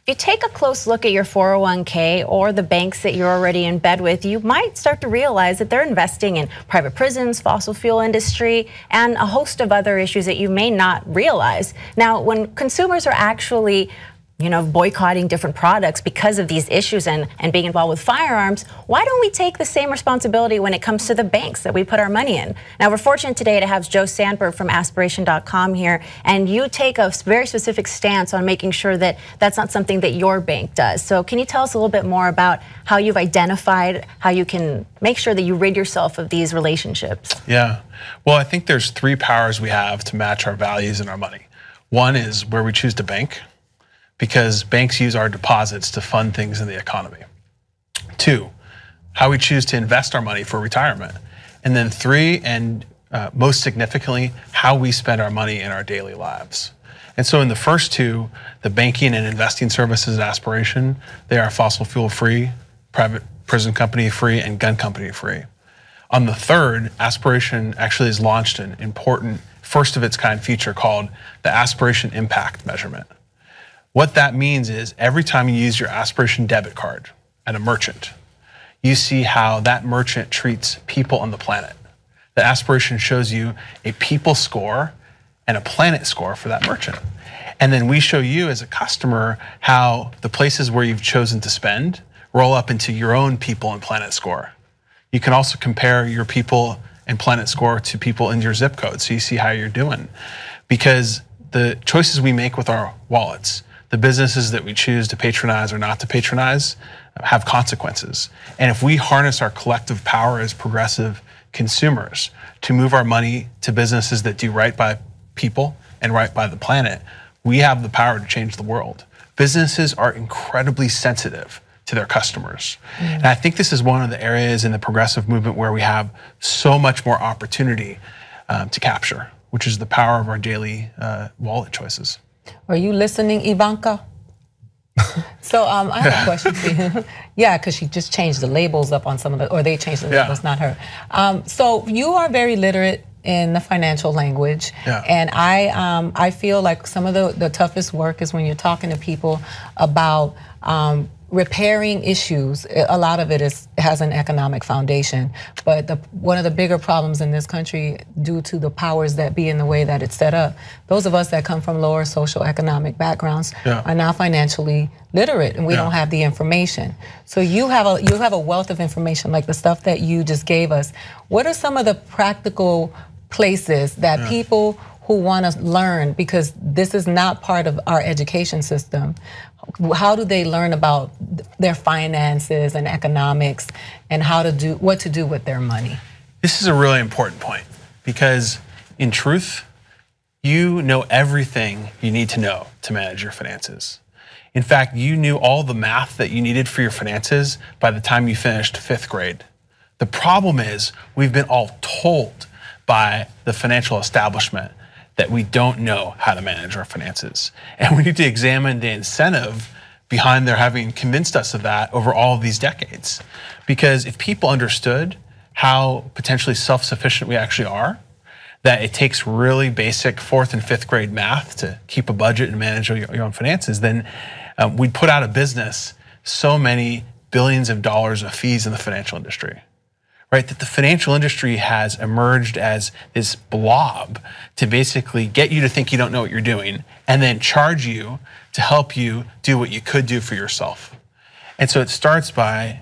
If you take a close look at your 401k or the banks that you're already in bed with, you might start to realize that they're investing in private prisons, fossil fuel industry, and a host of other issues that you may not realize. Now, when consumers are actually boycotting different products because of these issues and being involved with firearms, why don't we take the same responsibility when it comes to the banks that we put our money in? Now, we're fortunate today to have Joe Sandberg from aspiration.com here, and you take a very specific stance on making sure that that's not something that your bank does. So can you tell us a little bit more about how you've identified how you can make sure that you rid yourself of these relationships? Yeah, well, I think there's three powers we have to match our values and our money. One is where we choose to bank, because banks use our deposits to fund things in the economy. Two, how we choose to invest our money for retirement. And then three, and most significantly, how we spend our money in our daily lives. And so in the first two, the banking and investing services at Aspiration, they are fossil fuel free, private prison company free, and gun company free. On the third, Aspiration actually has launched an important first of its kind feature called the Aspiration Impact Measurement. What that means is every time you use your Aspiration debit card at a merchant, you see how that merchant treats people on the planet. The Aspiration shows you a people score and a planet score for that merchant. And then we show you as a customer how the places where you've chosen to spend roll up into your own people and planet score. You can also compare your people and planet score to people in your zip code, so you see how you're doing. Because the choices we make with our wallets, the businesses that we choose to patronize or not to patronize, have consequences. And if we harness our collective power as progressive consumers to move our money to businesses that do right by people and right by the planet, we have the power to change the world. Businesses are incredibly sensitive to their customers. And I think this is one of the areas in the progressive movement where we have so much more opportunity to capture, which is the power of our daily wallet choices. Are you listening, Ivanka? So I have a question for you. Yeah, because she just changed the labels up on some of the, or they changed the labels, not her. So you are very literate in the financial language, and I feel like some of the toughest work is when you're talking to people about repairing issues. A lot of it has an economic foundation, but one of the bigger problems in this country, due to the powers that be in the way that it's set up, those of us that come from lower social economic backgrounds are now financially literate, and we don't have the information. So you have a wealth of information, like the stuff that you just gave us. What are some of the practical places that people who want to learn, because this is not part of our education system, how do they learn about their finances and economics and what to do with their money? This is a really important point, because in truth, you know everything you need to know to manage your finances. In fact, you knew all the math that you needed for your finances by the time you finished 5th grade. The problem is we've been all told by the financial establishment that we don't know how to manage our finances. And we need to examine the incentive behind their having convinced us of that over all of these decades. Because if people understood how potentially self-sufficient we actually are, that it takes really basic 4th and 5th grade math to keep a budget and manage your own finances, then we'd put out of business so many billions of dollars of fees in the financial industry. Right, that the financial industry has emerged as this blob to basically get you to think you don't know what you're doing and then charge you to help you do what you could do for yourself. And so it starts by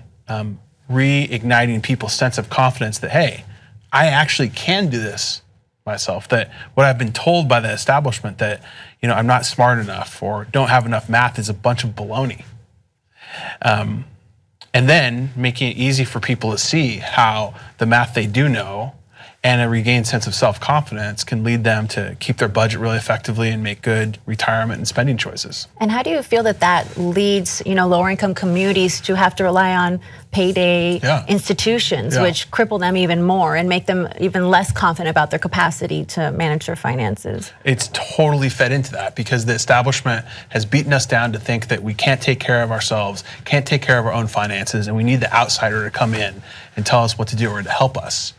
reigniting people's sense of confidence that, hey, I actually can do this myself, that what I've been told by the establishment that I'm not smart enough or don't have enough math is a bunch of baloney. And then making it easy for people to see how the math they do know and a regained sense of self-confidence can lead them to keep their budget really effectively and make good retirement and spending choices. And how do you feel that leads, lower income communities to have to rely on payday institutions, which cripple them even more and make them even less confident about their capacity to manage their finances? It's totally fed into that, because the establishment has beaten us down to think that we can't take care of ourselves, can't take care of our own finances, and we need the outsider to come in and tell us what to do or to help us.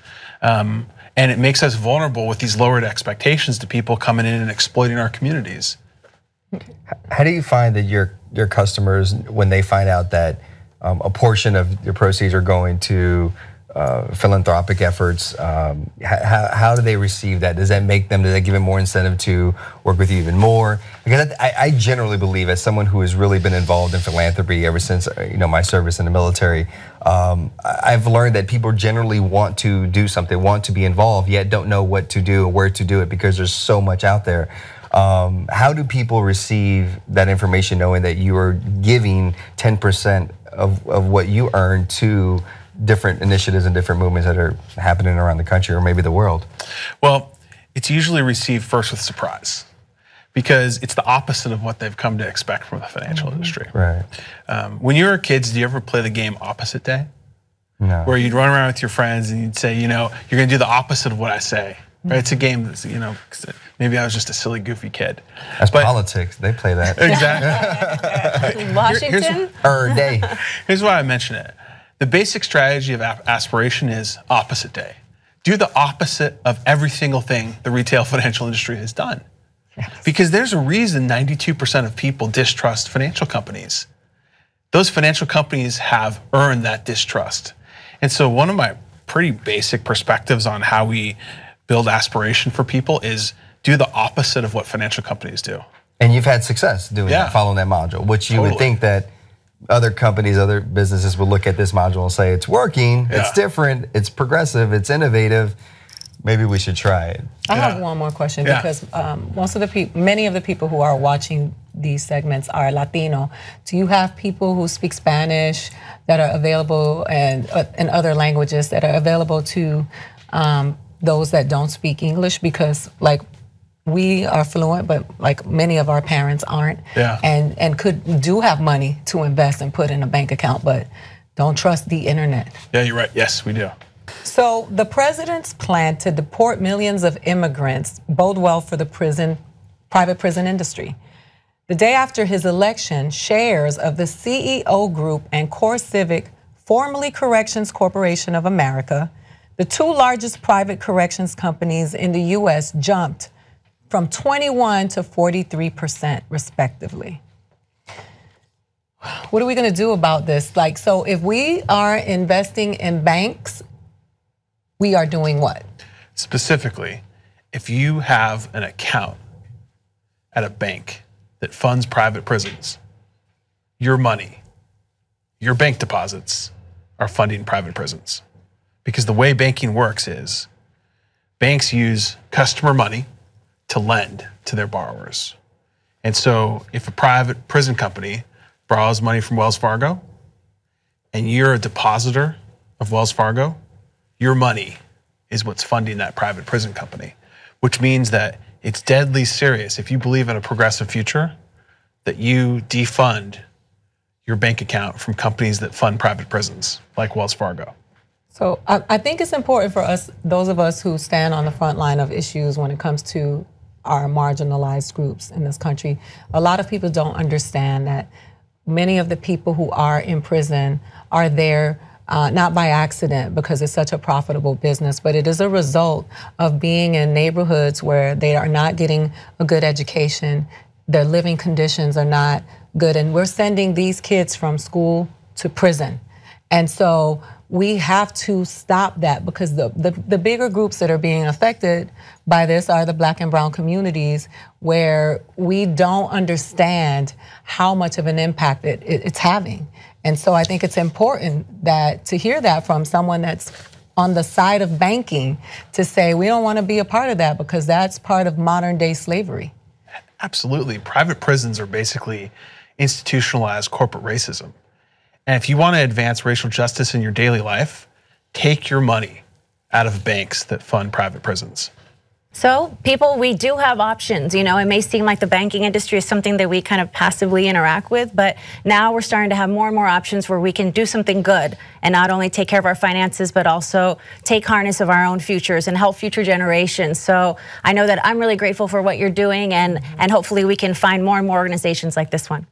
And it makes us vulnerable with these lowered expectations to people coming in and exploiting our communities. How do you find that your customers, when they find out that a portion of your proceeds are going to philanthropic efforts, how do they receive that? Does that give them more incentive to work with you even more? Because I generally believe, as someone who has really been involved in philanthropy ever since my service in the military, I've learned that people generally want to do something, want to be involved, yet don't know what to do or where to do it because there's so much out there. How do people receive that information, knowing that you are giving 10% of what you earn to different initiatives and different movements that are happening around the country or maybe the world? Well, it's usually received first with surprise, because it's the opposite of what they've come to expect from the financial industry. Right. When you were kids, did you ever play the game Opposite Day? No. Where you'd run around with your friends and you'd say, you're gonna do the opposite of what I say. Right? It's a game that's, maybe I was just a silly, goofy kid. That's politics. They play that. Exactly. Washington? Here's why I mention it. The basic strategy of aspiration is opposite day. Do the opposite of every single thing the retail financial industry has done. Yes. Because there's a reason 92% of people distrust financial companies. Those financial companies have earned that distrust. And so one of my pretty basic perspectives on how we build aspiration for people is do the opposite of what financial companies do. And you've had success doing that, following that module, which you would think that other companies, other businesses would look at this module and say, it's working, it's different, it's progressive, it's innovative. Maybe we should try it. I have one more question, because many of the people who are watching these segments are Latino. Do you have people who speak Spanish that are available, and other languages that are available to those that don't speak English? Because we are fluent, but many of our parents aren't, and do have money to invest and put in a bank account, but don't trust the internet. Yeah, you're right. Yes, we do. So the president's plan to deport millions of immigrants bode well for the private prison industry. The day after his election, shares of the CEO Group and Core Civic, formerly Corrections Corporation of America, the two largest private corrections companies in the U.S., jumped from 21% to 43%, respectively. What are we going to do about this? So if we are investing in banks, we are doing what? Specifically, if you have an account at a bank that funds private prisons, your money, your bank deposits are funding private prisons. Because the way banking works is banks use customer money to lend to their borrowers. And so if a private prison company borrows money from Wells Fargo and you're a depositor of Wells Fargo, your money is what's funding that private prison company, which means that it's deadly serious if you believe in a progressive future that you defund your bank account from companies that fund private prisons like Wells Fargo. So I think it's important for us, those of us who stand on the front line of issues when it comes to our marginalized groups in this country. A lot of people don't understand that many of the people who are in prison are there not by accident because it's such a profitable business, but it is a result of being in neighborhoods where they are not getting a good education, their living conditions are not good, and we're sending these kids from school to prison. And so we have to stop that, because the bigger groups that are being affected by this are the Black and brown communities, where we don't understand how much of an impact it's having. And so I think it's important to hear that from someone that's on the side of banking, to say we don't want to be a part of that, because that's part of modern day slavery. Absolutely. Private prisons are basically institutionalized corporate racism. And if you want to advance racial justice in your daily life, take your money out of banks that fund private prisons. So people, we do have options. It may seem like the banking industry is something that we kind of passively interact with, but now we're starting to have more and more options where we can do something good and not only take care of our finances, but also take harness of our own futures and help future generations. So I know that I'm really grateful for what you're doing, and hopefully we can find more and more organizations like this one.